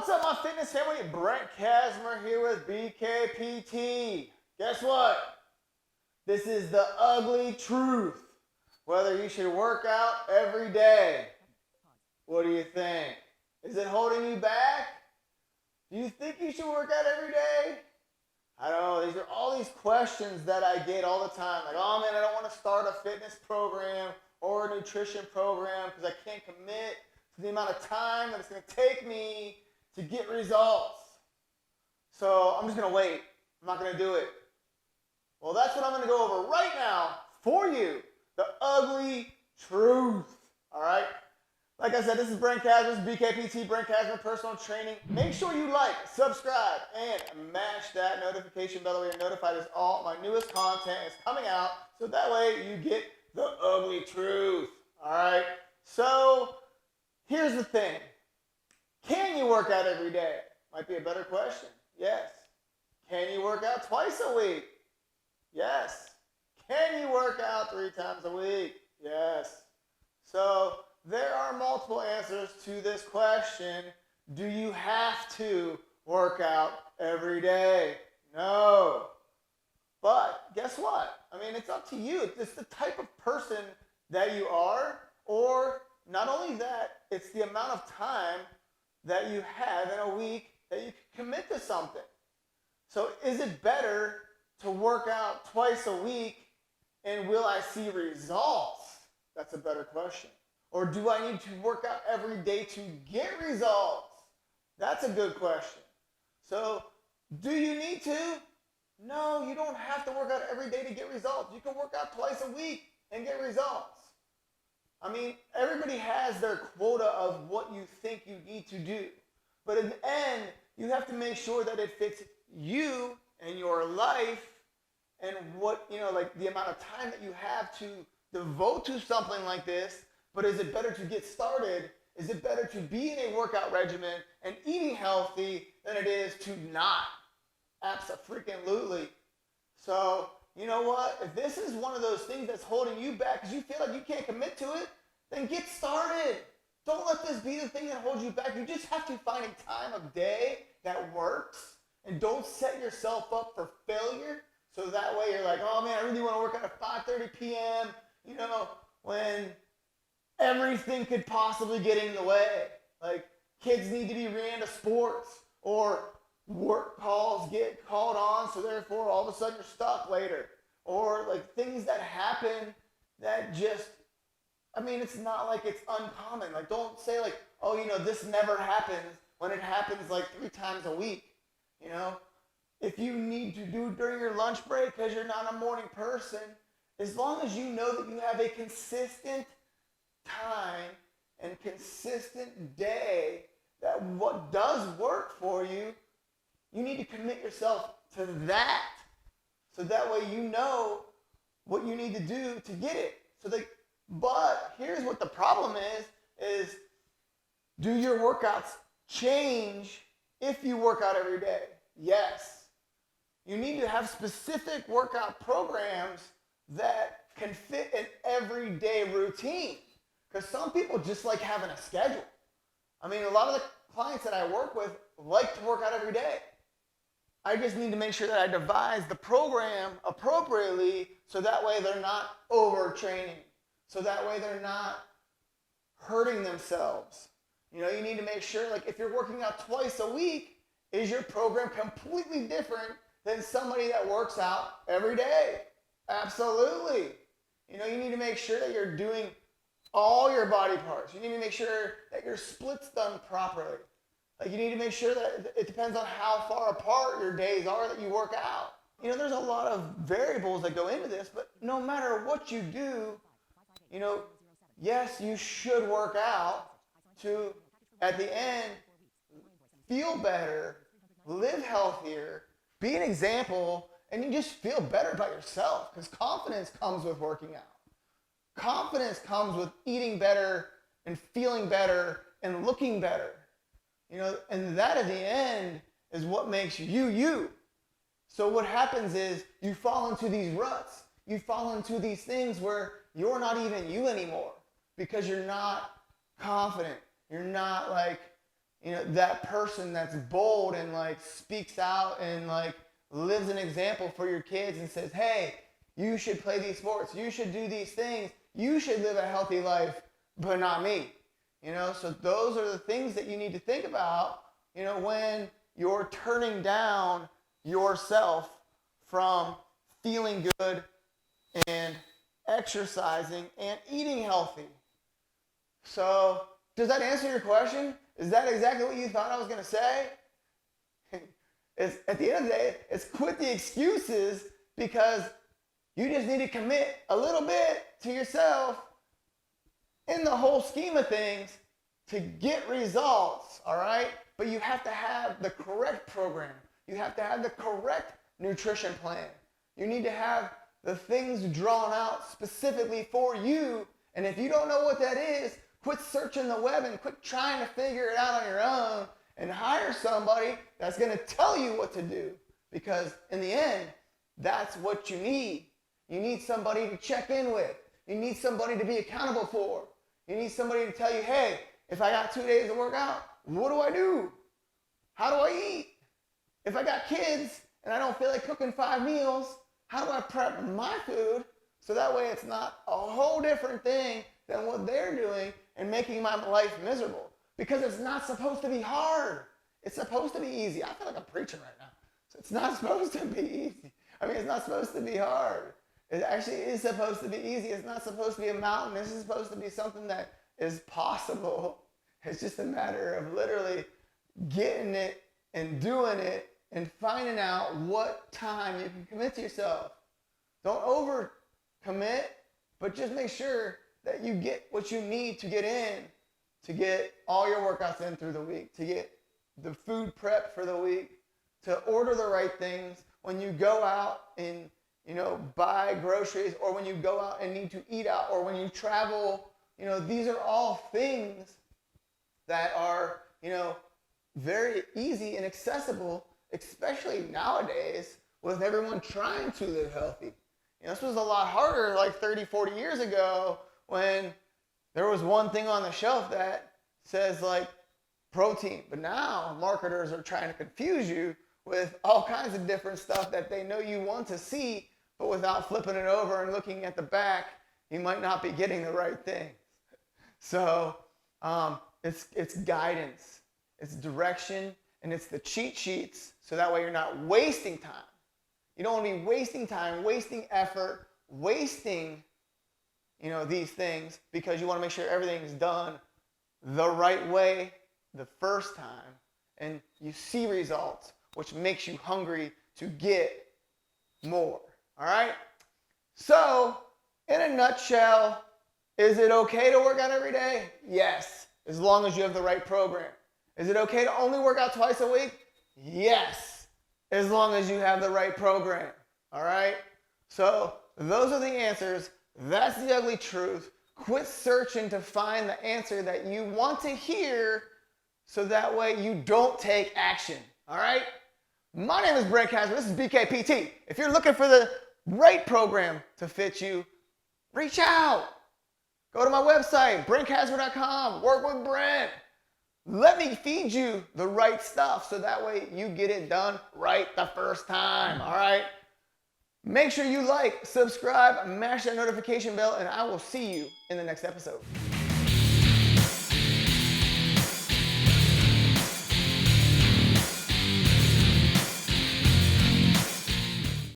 What's up, my fitness family? Brent Kasmer here with BKPT. Guess what? This is the ugly truth. Whether you should work out every day. What do you think? Is it holding you back? Do you think you should work out every day? I don't know. These are all these questions that I get all the time. Like, oh man, I don't want to start a fitness program or a nutrition program because I can't commit to the amount of time that it's going to take me to get results. So I'm just going to wait. I'm not going to do it. Well, that's what I'm going to go over right now for you. The ugly truth. All right? Like I said, this is Brent Kasmer, BKPT, Brent Kasmer Personal Training. Make sure you like, subscribe, and mash that notification bell so you're notified as all my newest content is coming out. So that way you get the ugly truth. All right? So here's the thing. Can you work out every day? Might be a better question. Yes. Can you work out twice a week? Yes. Can you work out 3 times a week? Yes. So there are multiple answers to this question. Do you have to work out every day? No. But guess what? I mean, it's up to you. It's the type of person that you are, or not only that, it's the amount of time that you have in a week that you can commit to something. So is it better to work out twice a week and will I see results? That's a better question. Or do I need to work out every day to get results? That's a good question. So do you need to? No, you don't have to work out every day to get results. You can work out twice a week and get results. I mean, everybody has their quota of what you think you need to do. But in the end, you have to make sure that it fits you and your life and what, like the amount of time that you have to devote to something like this. But is it better to get started? Is it better to be in a workout regimen and eating healthy than it is to not? Abso-freaking-lutely. So, you know what? If this is one of those things that's holding you back because you feel like you can't commit to it, then get started. Don't let this be the thing that holds you back. You just have to find a time of day that works, and don't set yourself up for failure. So that way you're like, oh man, I really want to work out at 5:30 p.m., when everything could possibly get in the way. Like kids need to be ran to sports, or work calls get called on, so therefore all of a sudden you're stuck later. Or like things that happen that just, it's not like it's uncommon. Like don't say like, oh, this never happens when it happens like 3 times a week. If you need to do during your lunch break because you're not a morning person, as long as you know that you have a consistent time and consistent day, that what does work for you, you need to commit yourself to that. So that way you know what you need to do to get it. But here's what the problem is do your workouts change if you work out every day? Yes. You need to have specific workout programs that can fit an everyday routine. Because some people just like having a schedule. A lot of the clients that I work with like to work out every day. I just need to make sure that I devise the program appropriately so that way they're not overtraining. So that way they're not hurting themselves. You need to make sure, like if you're working out twice a week, is your program completely different than somebody that works out every day? Absolutely. You need to make sure that you're doing all your body parts. You need to make sure that your split's done properly. Like you need to make sure that it depends on how far apart your days are that you work out. There's a lot of variables that go into this, but no matter what you do, yes, you should work out to, at the end, feel better, live healthier, be an example, and you just feel better about yourself because confidence comes with working out. Confidence comes with eating better and feeling better and looking better. And that at the end is what makes you you. So what happens is you fall into these ruts. You fall into these things where you're not even you anymore because you're not confident. You're not like, that person that's bold and like speaks out and like lives an example for your kids and says, hey, you should play these sports, you should do these things, you should live a healthy life, but not me. So those are the things that you need to think about, when you're turning down yourself from feeling good and exercising and eating healthy. So does that answer your question? Is that exactly what you thought I was going to say? At the end of the day, it's quit the excuses, because you just need to commit a little bit to yourself in the whole scheme of things to get results, all right? But you have to have the correct program. You have to have the correct nutrition plan. You need to have the things drawn out specifically for you. And if you don't know what that is, quit searching the web and quit trying to figure it out on your own, and hire somebody that's going to tell you what to do. Because in the end, that's what you need. You need somebody to check in with. You need somebody to be accountable for. You need somebody to tell you, hey, if I got 2 days to work out, what do I do? How do I eat? If I got kids and I don't feel like cooking 5 meals, how do I prep my food so that way it's not a whole different thing than what they're doing and making my life miserable? Because it's not supposed to be hard. It's supposed to be easy. I feel like I'm preaching right now. So it's not supposed to be easy. It's not supposed to be hard. It actually is supposed to be easy. It's not supposed to be a mountain. This is supposed to be something that is possible. It's just a matter of literally getting it and doing it and finding out what time you can commit to yourself. Don't over commit, but just make sure that you get what you need to get in, to get all your workouts in through the week, to get the food prep for the week, to order the right things when you go out and buy groceries, or when you go out and need to eat out, or when you travel. These are all things that are very easy and accessible, especially nowadays with everyone trying to live healthy. This was a lot harder like 30, 40 years ago, when there was one thing on the shelf that says like protein. But now marketers are trying to confuse you with all kinds of different stuff that they know you want to see, but without flipping it over and looking at the back, you might not be getting the right things. So it's guidance, it's direction, and it's the cheat sheets, so that way you're not wasting time. You don't want to be wasting time, wasting effort, wasting these things, because you want to make sure everything's done the right way the first time, and you see results, which makes you hungry to get more. All right? So, in a nutshell, is it okay to work out every day? Yes, as long as you have the right program. Is it okay to only work out twice a week? Yes, as long as you have the right program. All right? So, those are the answers. That's the ugly truth. Quit searching to find the answer that you want to hear, so that way you don't take action. All right? My name is Brent Kasmer. This is BKPT. If you're looking for the right program to fit you, reach out. Go to my website, BrentKasmer.com. Work with Brent. Let me feed you the right stuff, so that way you get it done right the first time. All right? Make sure you like, subscribe, mash that notification bell, and I will see you in the next episode.